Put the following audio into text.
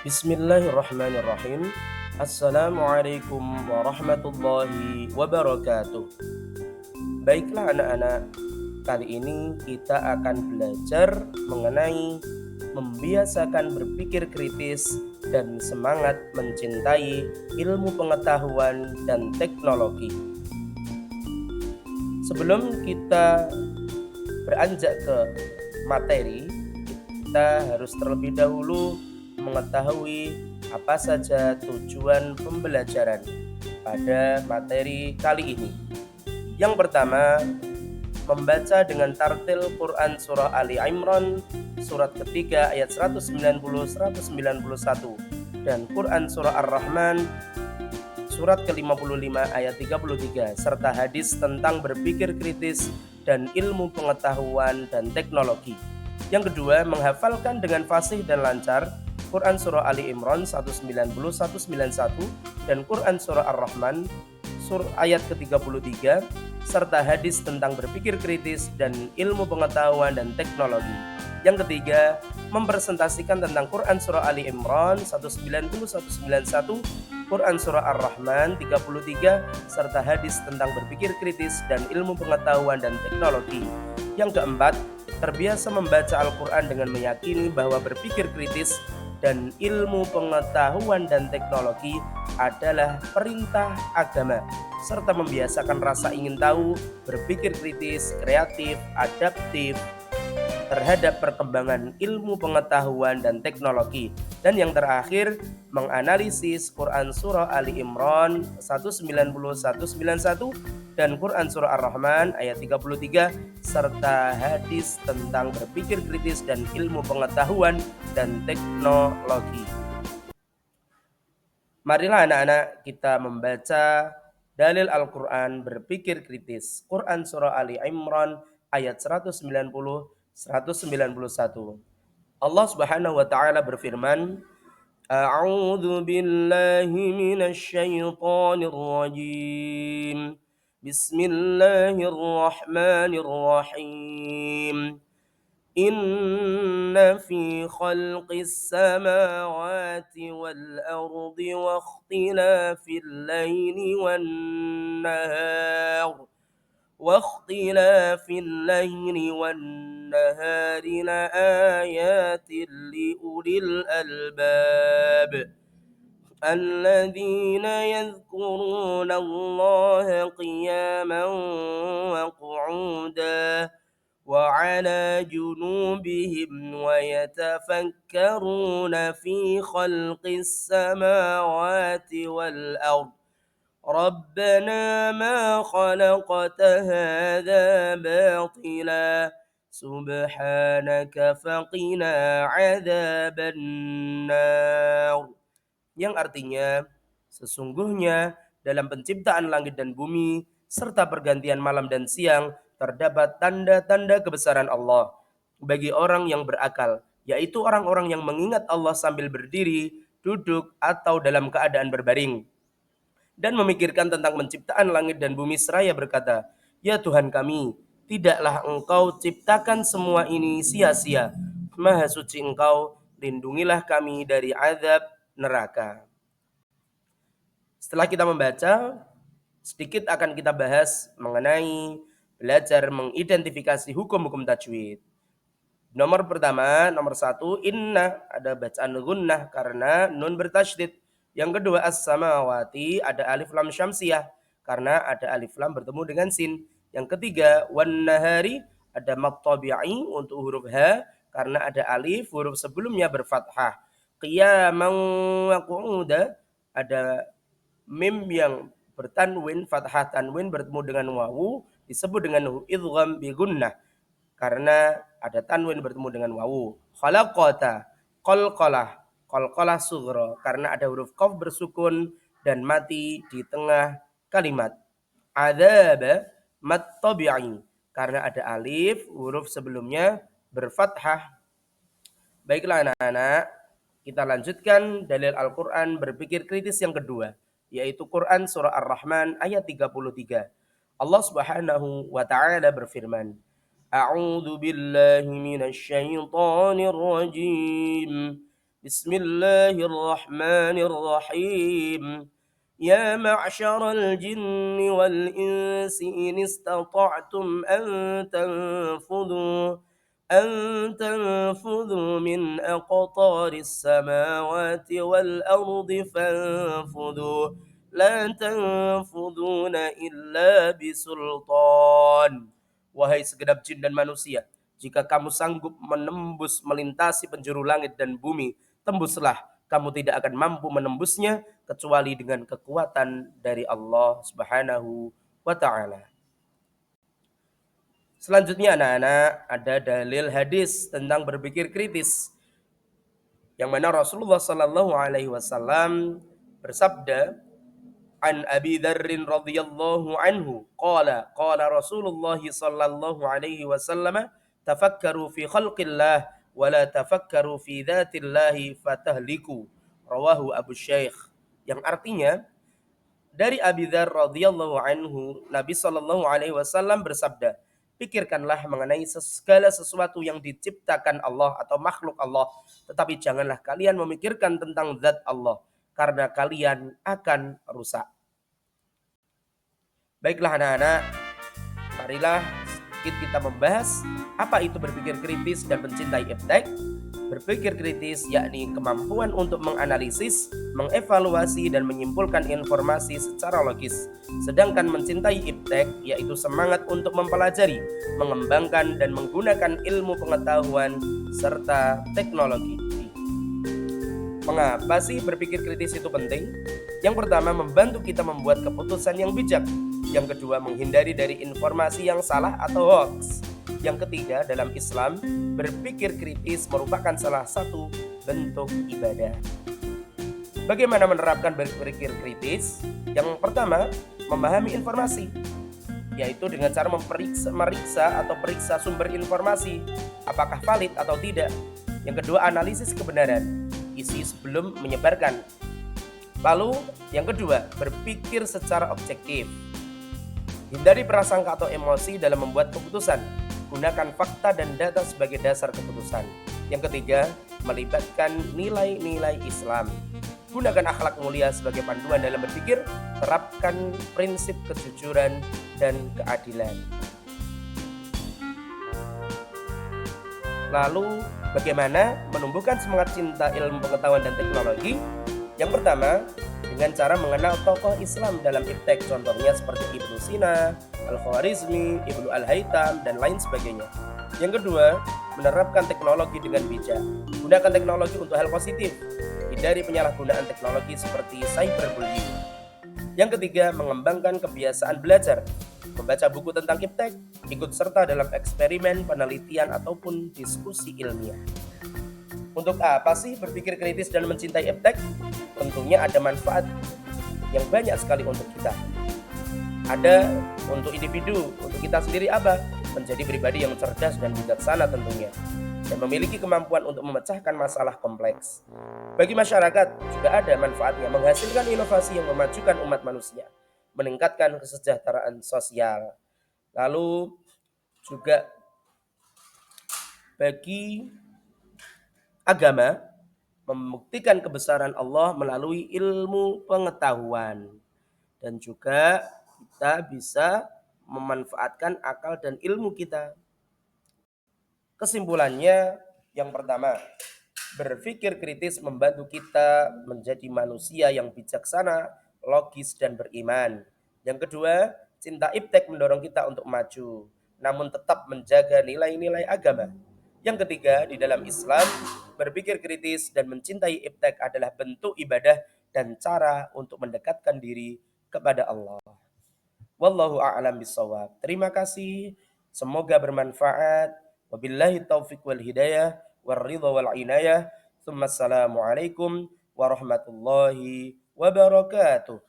Bismillahirrahmanirrahim. Assalamualaikum warahmatullahi wabarakatuh. Baiklah anak-anak, kali ini kita akan belajar mengenai membiasakan berpikir kritis dan semangat mencintai ilmu pengetahuan dan teknologi. Sebelum kita beranjak ke materi, kita harus terlebih dahulu mengetahui apa saja tujuan pembelajaran pada materi kali ini. Yang pertama, membaca dengan tartil Quran Surah Ali Imran surat ketiga ayat 190-191 dan Quran Surah Ar-Rahman surat ke-55 ayat 33 serta hadis tentang berpikir kritis dan ilmu pengetahuan dan teknologi. Yang kedua, menghafalkan dengan fasih dan lancar Quran Surah Ali Imran 190-191 dan Quran Surah Ar-Rahman surah ayat ke-33 serta hadis tentang berpikir kritis dan ilmu pengetahuan dan teknologi. Yang ketiga, mempresentasikan tentang Quran Surah Ali Imran 190-191, Quran Surah Ar-Rahman 33 serta hadis tentang berpikir kritis dan ilmu pengetahuan dan teknologi. Yang keempat, terbiasa membaca Al-Quran dengan meyakini bahwa berpikir kritis dan ilmu pengetahuan dan teknologi adalah perintah agama, serta membiasakan rasa ingin tahu, berpikir kritis, kreatif, adaptif terhadap perkembangan ilmu pengetahuan dan teknologi. Dan yang terakhir, menganalisis Quran Surah Ali Imran 190-191 dan Quran Surah Ar-Rahman ayat 33 serta hadis tentang berpikir kritis dan ilmu pengetahuan dan teknologi. Marilah anak-anak kita membaca dalil Al-Quran berpikir kritis. Quran Surah Ali Imran ayat 190-191. Allah Subhanahu wa taala berfirman, A'udzu billahi minasy syaithanir rajim. Bismillahirrahmanirrahim. إن في خلق السماوات والأرض واختلاف الليل والنهار لآيات لأولي الألباب الذين يذكرون الله قياما وقعودا وعلى جنوبهم ويتفكرون في خلق السماوات والأرض ربنا ما خلقت هذا باطلا سبحانك فقنا عذاب النار. Yang artinya, sesungguhnya dalam penciptaan langit dan bumi serta pergantian malam dan siang terdapat tanda-tanda kebesaran Allah bagi orang yang berakal, yaitu orang-orang yang mengingat Allah sambil berdiri, duduk, atau dalam keadaan berbaring dan memikirkan tentang penciptaan langit dan bumi seraya berkata, "Ya Tuhan kami, tidaklah Engkau ciptakan semua ini sia-sia. Maha suci Engkau, lindungilah kami dari azab neraka." Setelah kita membaca, sedikit akan kita bahas mengenai belajar mengidentifikasi hukum-hukum tajwid. Nomor pertama, nomor satu, inna, ada bacaan gunnah karena nun bertasydid. Yang kedua, as-samawati, ada alif lam syamsiyah karena ada alif lam bertemu dengan sin. Yang ketiga, wan nahari, ada mad tabi'i untuk huruf ha karena ada alif huruf sebelumnya berfathah. Qiyaman wa qu'uda, ada mim yang bertanwin, fathah tanwin bertemu dengan wawu disebut dengan idgham bi gunnah karena ada tanwin bertemu dengan wawu. Khalaqata, qalqalah sughra karena ada huruf qaf bersukun dan mati di tengah kalimat. Adzaba mat tabi'i karena ada alif huruf sebelumnya berfathah. Baiklah anak-anak, kita lanjutkan dalil Al-Qur'an berpikir kritis yang kedua, yaitu Quran surah Ar-Rahman ayat 33. Allah Subhanahu wa taala berfirman, A'udzu billahi minasy syaithanir rajim. Bismillahirrahmanirrahim. يا معشر الجن والإنس إن استطعتم أن تنفذوا من أقطار السماوات والأرض فانفذوا لا تنفذون إلا بسلطان. Wahai segenap jin dan manusia, jika kamu sanggup menembus melintasi penjuru langit dan bumi, tembuslah, kamu tidak akan mampu menembusnya kecuali dengan kekuatan dari Allah Subhanahu wa taala. Selanjutnya anak-anak, ada dalil hadis tentang berpikir kritis yang mana Rasulullah sallallahu alaihi wasallam bersabda, an Abi Dzarrin radhiyallahu anhu qala Rasulullah sallallahu alaihi wasallam, tafakkaru fi khalqillah wa la tafakkaru fi dzatillah fatahliku, rawahu Abu Syekh. Yang artinya, dari Abi Dzar radhiyallahu anhu, Nabi sallallahu alaihi wasallam bersabda, pikirkanlah mengenai segala sesuatu yang diciptakan Allah atau makhluk Allah, tetapi janganlah kalian memikirkan tentang zat Allah, karena kalian akan rusak. Baiklah anak-anak, marilah sedikit kita membahas apa itu berpikir kritis dan mencintai iptek. Berpikir kritis yakni kemampuan untuk menganalisis, mengevaluasi, dan menyimpulkan informasi secara logis. Sedangkan mencintai iptek yaitu semangat untuk mempelajari, mengembangkan, dan menggunakan ilmu pengetahuan serta teknologi. Mengapa sih berpikir kritis itu penting? Yang pertama, membantu kita membuat keputusan yang bijak. Yang kedua, menghindari dari informasi yang salah atau hoax. Yang ketiga, dalam Islam, berpikir kritis merupakan salah satu bentuk ibadah. Bagaimana menerapkan berpikir kritis? Yang pertama, memahami informasi, yaitu dengan cara meriksa atau periksa sumber informasi, apakah valid atau tidak. Yang kedua, analisis kebenaran isi sebelum menyebarkan. Lalu yang kedua, berpikir secara objektif. Hindari prasangka atau emosi dalam membuat keputusan. Gunakan fakta dan data sebagai dasar keputusan. Yang ketiga, melibatkan nilai-nilai Islam. Gunakan akhlak mulia sebagai panduan dalam berpikir. Terapkan prinsip kejujuran dan keadilan. Lalu, bagaimana menumbuhkan semangat cinta ilmu pengetahuan dan teknologi? Yang pertama, dengan cara mengenal tokoh Islam dalam iptek, contohnya seperti Ibnu Sina, Al-Khwarizmi, Ibnu Al-Haytham, dan lain sebagainya. Yang kedua, menerapkan teknologi dengan bijak. Gunakan teknologi untuk hal positif. Hindari penyalahgunaan teknologi seperti cyberbullying. Yang ketiga, mengembangkan kebiasaan belajar. Membaca buku tentang iptek, ikut serta dalam eksperimen, penelitian, ataupun diskusi ilmiah. Untuk apa sih berpikir kritis dan mencintai iptek? Tentunya ada manfaat yang banyak sekali untuk kita. Ada untuk individu, untuk kita sendiri apa? Menjadi pribadi yang cerdas dan bijaksana tentunya, dan memiliki kemampuan untuk memecahkan masalah kompleks. Bagi masyarakat juga ada manfaatnya, menghasilkan inovasi yang memajukan umat manusia, meningkatkan kesejahteraan sosial. Lalu juga bagi agama, membuktikan kebesaran Allah melalui ilmu pengetahuan. Dan juga kita bisa memanfaatkan akal dan ilmu kita. Kesimpulannya, yang pertama, berpikir kritis membantu kita menjadi manusia yang bijaksana, logis, dan beriman. Yang kedua, cinta iptek mendorong kita untuk maju, namun tetap menjaga nilai-nilai agama. Yang ketiga, di dalam Islam, berpikir kritis dan mencintai iptek adalah bentuk ibadah dan cara untuk mendekatkan diri kepada Allah. Wallahu a'lam bishawab. Terima kasih. Semoga bermanfaat. Wabillahi taufiq wal hidayah warridha wal inayah. Assalamualaikum warahmatullahi wabarakatuh.